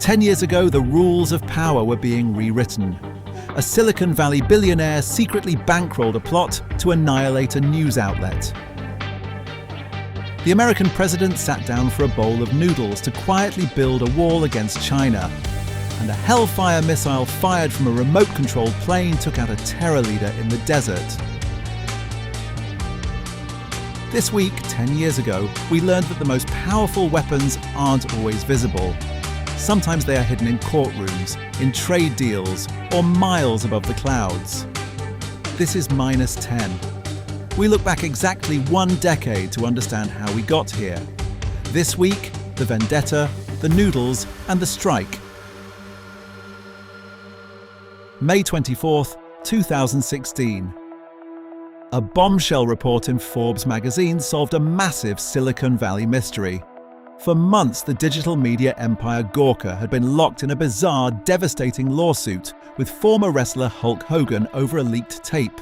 10 years ago, the rules of power were being rewritten. A Silicon Valley billionaire secretly bankrolled a plot to annihilate a news outlet. The American president sat down for a bowl of noodles to quietly build a wall against China. And a Hellfire missile fired from a remote-controlled plane took out a terror leader in the desert. This week, 10 years ago, we learned that the most powerful weapons aren't always visible. Sometimes they are hidden in courtrooms, in trade deals, or miles above the clouds. This is Minus 10. We look back exactly 1 decade to understand how we got here. This week, the Vendetta, the Noodles, and the strike. May 24th, 2016. A bombshell report in Forbes magazine solved a massive Silicon Valley mystery. For months, the digital media empire Gawker had been locked in a bizarre, devastating lawsuit with former wrestler Hulk Hogan over a leaked tape.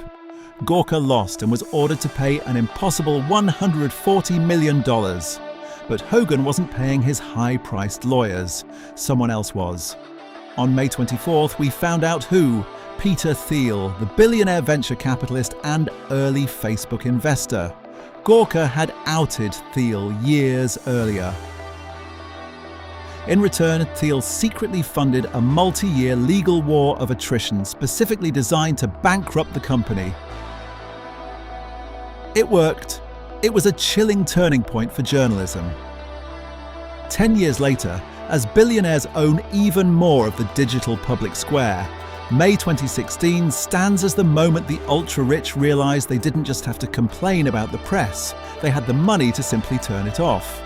Gawker lost and was ordered to pay an impossible $140 million. But Hogan wasn't paying his high-priced lawyers. Someone else was. On May 24th, we found out who. Peter Thiel, the billionaire venture capitalist and early Facebook investor. Gawker had outed Thiel years earlier. In return, Thiel secretly funded a multi-year legal war of attrition specifically designed to bankrupt the company. It worked. It was a chilling turning point for journalism. 10 years later, as billionaires own even more of the digital public square, May 2016 stands as the moment the ultra-rich realized they didn't just have to complain about the press, they had the money to simply turn it off.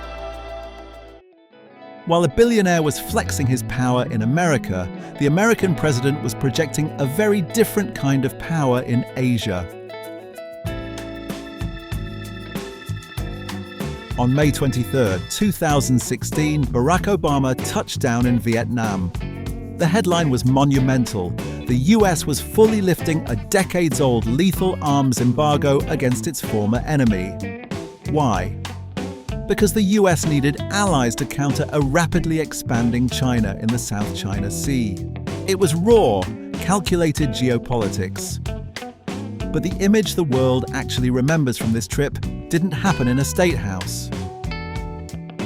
While a billionaire was flexing his power in America, the American president was projecting a very different kind of power in Asia. On May 23, 2016, Barack Obama touched down in Vietnam. The headline was monumental. The US was fully lifting a decades-old lethal arms embargo against its former enemy. Why? Because the US needed allies to counter a rapidly expanding China in the South China Sea. It was raw, calculated geopolitics. But the image the world actually remembers from this trip didn't happen in a state house.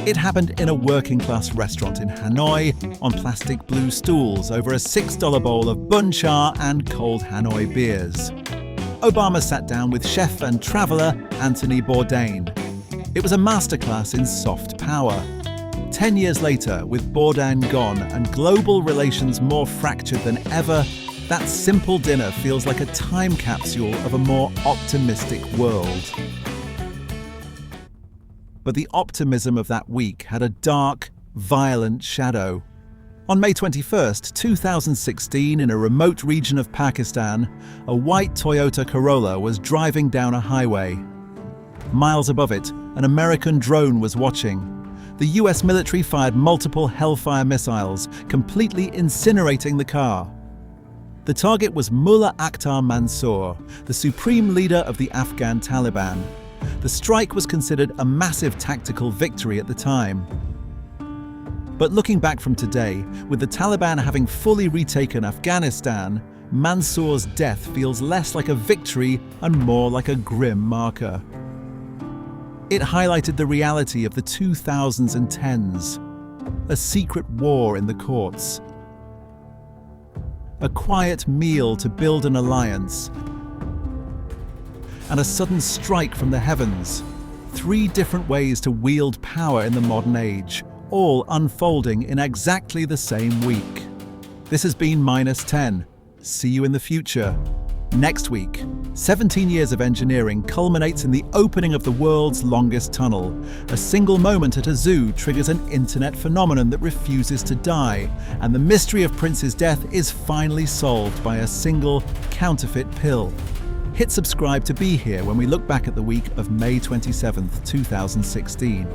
It happened in a working-class restaurant in Hanoi on plastic blue stools over a $6 bowl of bun cha and cold Hanoi beers. Obama sat down with chef and traveler Anthony Bourdain. It was a masterclass in soft power. 10 years later, with Bourdain gone and global relations more fractured than ever, that simple dinner feels like a time capsule of a more optimistic world. But the optimism of that week had a dark, violent shadow. On May 21, 2016, in a remote region of Pakistan, a white Toyota Corolla was driving down a highway. Miles above it, an American drone was watching. The US military fired multiple Hellfire missiles, completely incinerating the car. The target was Mullah Akhtar Mansour, the supreme leader of the Afghan Taliban. The strike was considered a massive tactical victory at the time. But looking back from today, with the Taliban having fully retaken Afghanistan, Mansour's death feels less like a victory and more like a grim marker. It highlighted the reality of the 2000s and 10s, a secret war in the courts, a quiet meal to build an alliance, and a sudden strike from the heavens. 3 different ways to wield power in the modern age, all unfolding in exactly the same week. This has been Minus 10. See you in the future. Next week, 17 years of engineering culminates in the opening of the world's longest tunnel. A single moment at a zoo triggers an internet phenomenon that refuses to die, and the mystery of Prince's death is finally solved by a single counterfeit pill. Hit subscribe to be here when we look back at the week of May 27, 2016.